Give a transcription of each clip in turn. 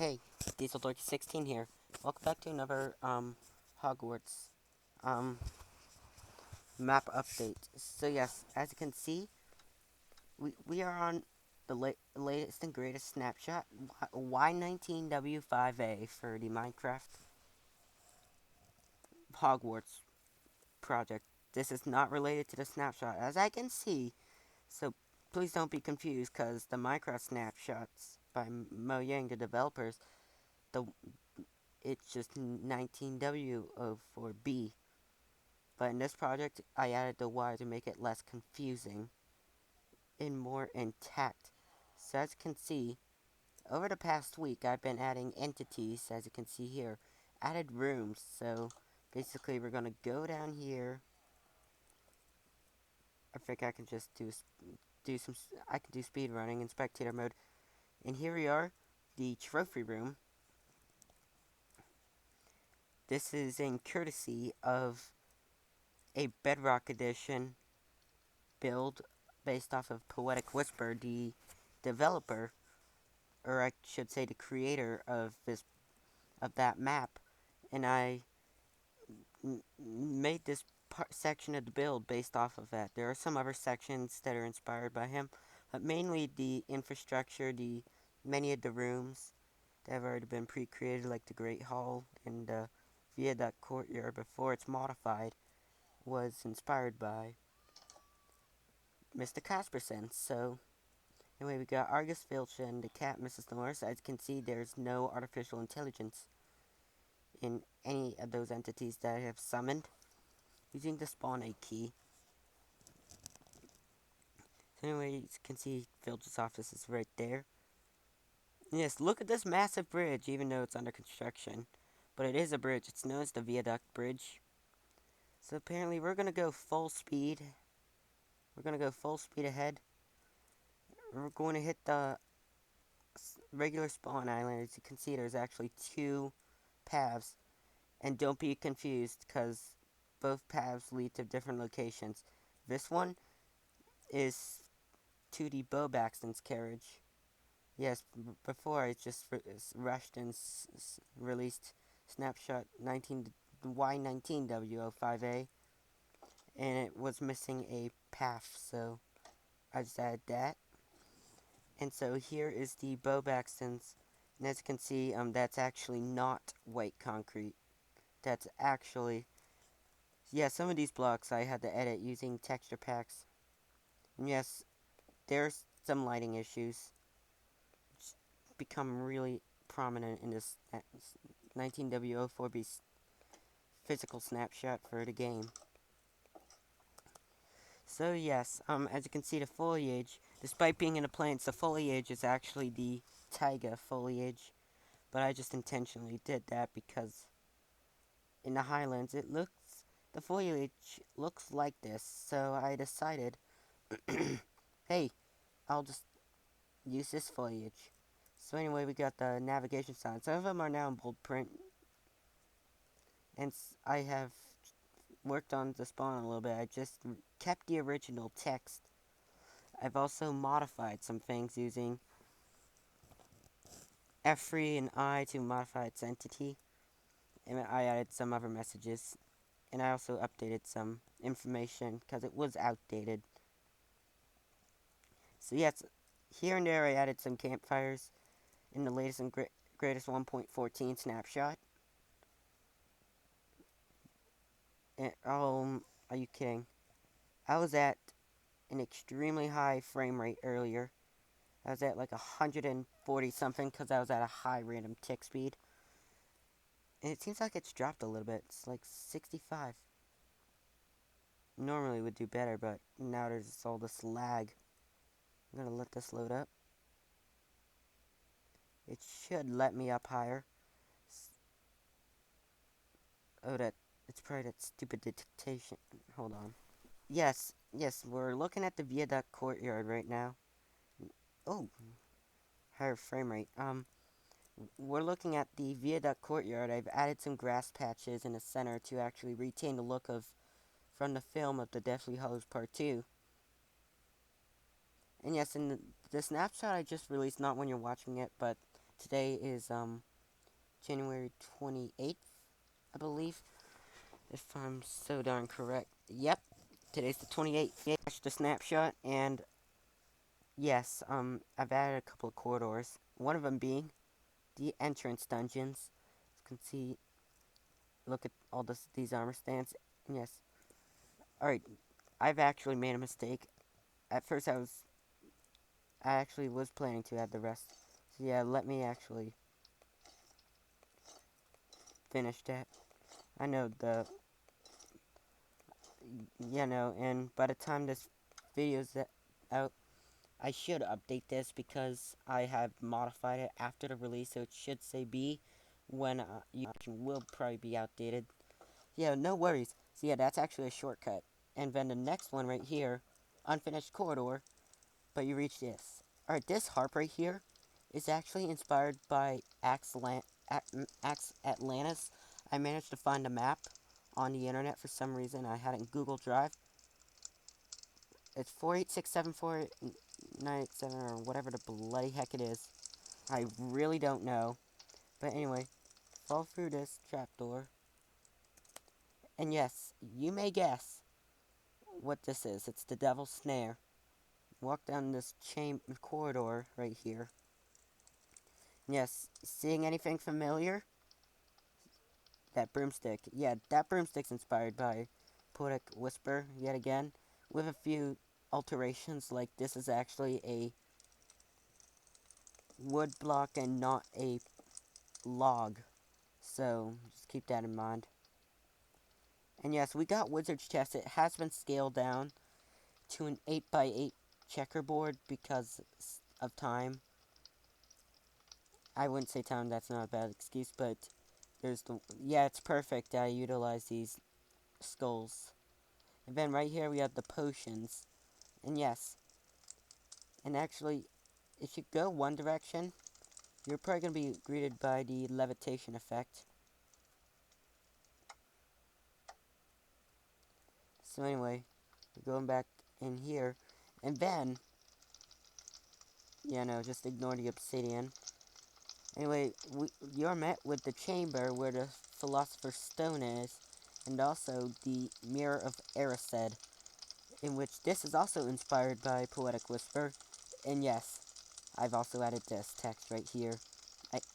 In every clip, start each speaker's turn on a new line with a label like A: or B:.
A: Hey, Diesel16 here. Welcome back to another Hogwarts map update. So yes, as you can see, we are on the latest and greatest snapshot Y19W05a for the Minecraft Hogwarts project. This is not related to the snapshot, as I can see. So please don't be confused, because the Minecraft snapshots by Mojang, the developers, the it's just 19W04b. But in this project, I added the Y to make it less confusing and more intact. So as you can see, over the past week, I've been adding entities, as you can see here, added rooms. So basically, we're going to go down here. I think I can just I can do speed running in spectator mode. And here we are, the trophy room. This is in courtesy of a Bedrock Edition build based off of Poetic Whisper, the developer, or I should say the creator of that map, and I made this section of the build based off of that. There are some other sections that are inspired by him, but mainly the infrastructure, many of the rooms that have already been pre-created, like the Great Hall and Viaduct Courtyard before it's modified, was inspired by Mr. Casperson. So anyway, we got Argus Filch and the cat, Mrs. Norris. As you can see, there's no artificial intelligence in any of those entities that I have summoned using the spawn a key. So anyway, you can see Filch's office is right there. Yes, look at this massive bridge, even though it's under construction. But it is a bridge. It's known as the Viaduct Bridge. So apparently we're going to go full speed. We're going to go full speed ahead. We're going to hit the regular spawn island. As you can see, there's actually two paths. And don't be confused, because both paths lead to different locations. This one is to the Bo Baxton's carriage. Yes, before I just rushed and released Snapshot Y19W05a, and it was missing a path, so I just added that. And so here is the Bo Baxton's, and as you can see, that's actually not white concrete. That's actually, yeah, some of these blocks I had to edit using texture packs. And yes, there's some lighting issues, which become really prominent in this 19W04b physical snapshot for the game. So yes, as you can see, the foliage, despite being in the plains, the foliage is actually the taiga foliage. But I just intentionally did that because in the highlands, the foliage looks like this. So I decided, hey, I'll just use this foliage. So anyway, we got the navigation signs. Some of them are now in bold print. And I have worked on the spawn a little bit. I just kept the original text. I've also modified some things using F3 and I to modify its entity. And I added some other messages. And I also updated some information because it was outdated. So yes, here and there I added some campfires in the latest and greatest 1.14 snapshot. And, are you kidding? I was at an extremely high frame rate earlier. I was at like 140 something because I was at a high random tick speed. And it seems like it's dropped a little bit. It's like 65. Normally it would do better, but now there's all this lag. I'm gonna let this load up. It should let me up higher. Oh, it's probably that stupid dictation. Hold on. Yes, we're looking at the Viaduct Courtyard right now. Oh, higher frame rate. We're looking at the Viaduct Courtyard. I've added some grass patches in the center to actually retain the look from the film of the Deathly Hallows Part 2. And yes, in the snapshot I just released, not when you're watching it, but today is January 28th, I believe, if I'm so darn correct. Yep, today's the 28th. Yeah, the snapshot, and yes, I've added a couple of corridors. One of them being the entrance dungeons. As you can see, look at all these armor stands. And yes, all right. I've actually made a mistake. At first, I actually was planning to add the rest. So yeah, let me actually finish that. I know and by the time this video's out, I should update this because I have modified it after the release, so it should say B when you will probably be outdated. Yeah, no worries. So yeah, that's actually a shortcut. And then the next one right here, unfinished corridor, but you reach this. Alright, this harp right here is actually inspired by Axe Atlantis. I managed to find a map on the internet for some reason. I had it in Google Drive. It's 4867497 or whatever the bloody heck it is. I really don't know. But anyway, fall through this trapdoor. And yes, you may guess what this is. It's the Devil's Snare. Walk down this corridor right here. And yes, seeing anything familiar? That broomstick. Yeah, that broomstick's inspired by Poetic Whisper yet again, with a few alterations, like this is actually a wood block and not a log. So, just keep that in mind. And yes, we got Wizard's Chest. It has been scaled down to an 8x8 checkerboard because of time. I wouldn't say time, that's not a bad excuse, but yeah, it's perfect. I utilize these skulls. And then right here we have the potions. And yes, and actually, if you go one direction, you're probably going to be greeted by the levitation effect. So anyway, we're going back in here, and then, yeah, no, just ignore the obsidian. Anyway, you're met with the chamber where the Philosopher's Stone is, and also the Mirror of Erised, in which this is also inspired by Poetic Whisper. And yes, I've also added this text right here.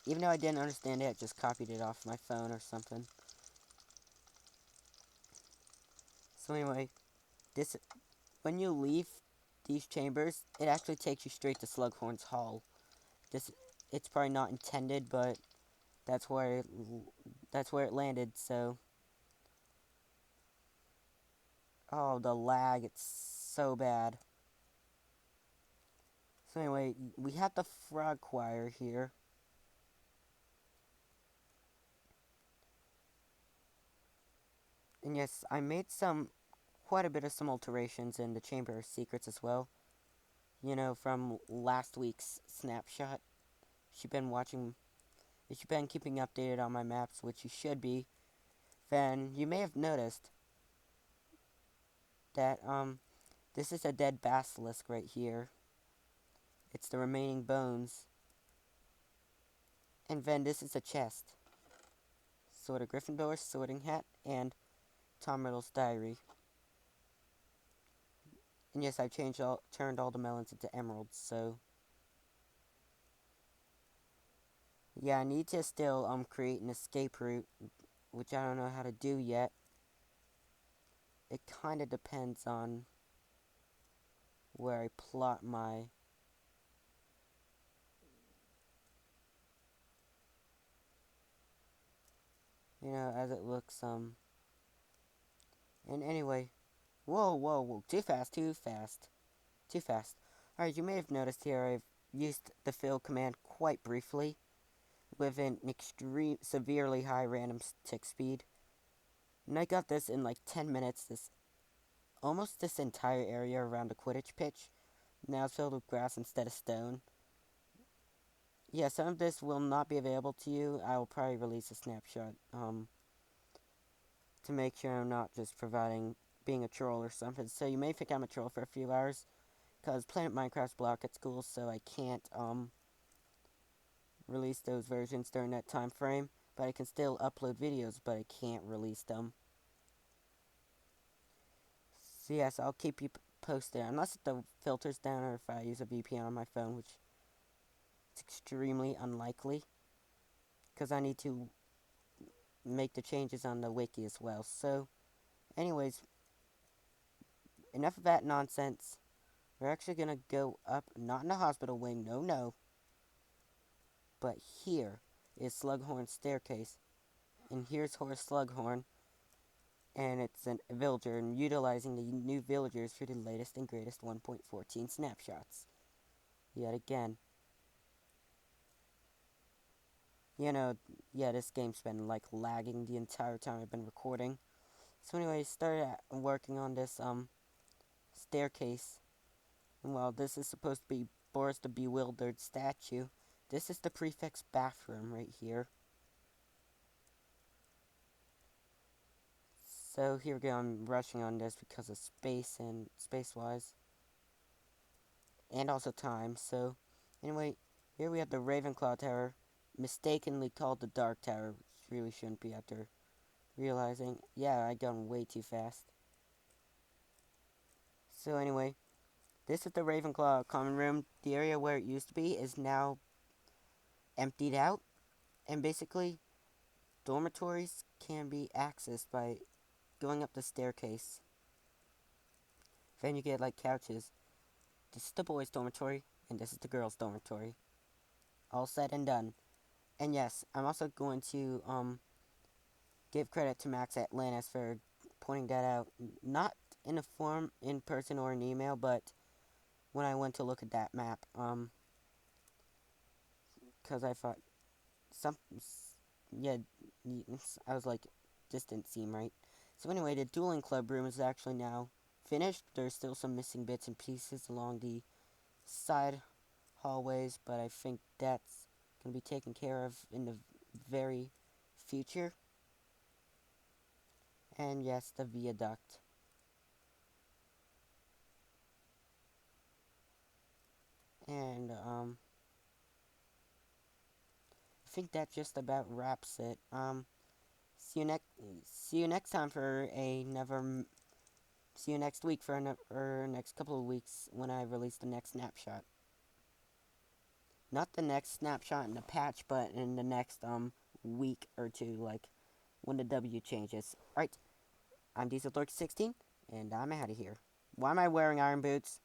A: Even though I didn't understand it, I just copied it off my phone or something. So anyway, when you leave these chambers, it actually takes you straight to Slughorn's Hall. It's probably not intended, but that's where it landed. So, oh, the lag, it's so bad. So anyway, we have the Frog Choir here. And yes, I made quite a bit of some alterations in the Chamber of Secrets as well. You know, from last week's snapshot. If you've been keeping updated on my maps, which you should be, then you may have noticed that, this is a dead basilisk right here. It's the remaining bones. And then this is a chest. Sword of Gryffindor, sorting hat, and Tom Riddle's diary. And yes, I turned all the melons into emeralds, so... Yeah, I need to still, create an escape route, which I don't know how to do yet. It kind of depends on where I plot my... You know, as it looks, And anyway... Whoa, too fast. Alright, you may have noticed here I've used the fill command quite briefly, with an severely high random tick speed. And I got this in like 10 minutes, almost this entire area around the Quidditch pitch. Now it's filled with grass instead of stone. Yeah, some of this will not be available to you. I will probably release a snapshot, to make sure I'm not just being a troll or something. So you may think I'm a troll for a few hours, because Planet Minecraft's blocked at school, so I can't, release those versions during that time frame, but I can still upload videos, but I can't release them. So yes, I'll keep you posted, unless the filter's down or if I use a VPN on my phone, which is extremely unlikely, because I need to make the changes on the wiki as well. So, anyways, enough of that nonsense. We're actually gonna go up, not in the hospital wing, no, no, but here is Slughorn's staircase, and here's Horace Slughorn, and it's a villager, and utilizing the new villagers for the latest and greatest 1.14 snapshots. Yet again. You know, yeah, this game's been, like, lagging the entire time I've been recording. So anyway, I started working on this, staircase. And while this is supposed to be Boris the Bewildered statue, this is the prefect's bathroom right here. So here we go, I'm rushing on this because of space and space-wise. And also time, so anyway, here we have the Ravenclaw Tower, mistakenly called the Dark Tower, which really shouldn't be after realizing, yeah, I gone way too fast. So anyway, this is the Ravenclaw common room. The area where it used to be is now emptied out, and basically, dormitories can be accessed by going up the staircase. Then you get, like, couches. This is the boys' dormitory, and this is the girls' dormitory. All said and done. And yes, I'm also going to, give credit to Max Atlantis for pointing that out. Not in a form, in person, or an email, but when I went to look at that map, because I thought, yeah, I was like, this didn't seem right. So anyway, the dueling club room is actually now finished. There's still some missing bits and pieces along the side hallways, but I think that's going to be taken care of in the very future. And yes, the viaduct. And, I think that just about wraps it. See you next time for another, see you next week for or next couple of weeks when I release the next snapshot. Not the next snapshot in the patch, but in the next, week or two, like, when the W changes. Alright, I'm Diesel16, and I'm out of here. Why am I wearing iron boots?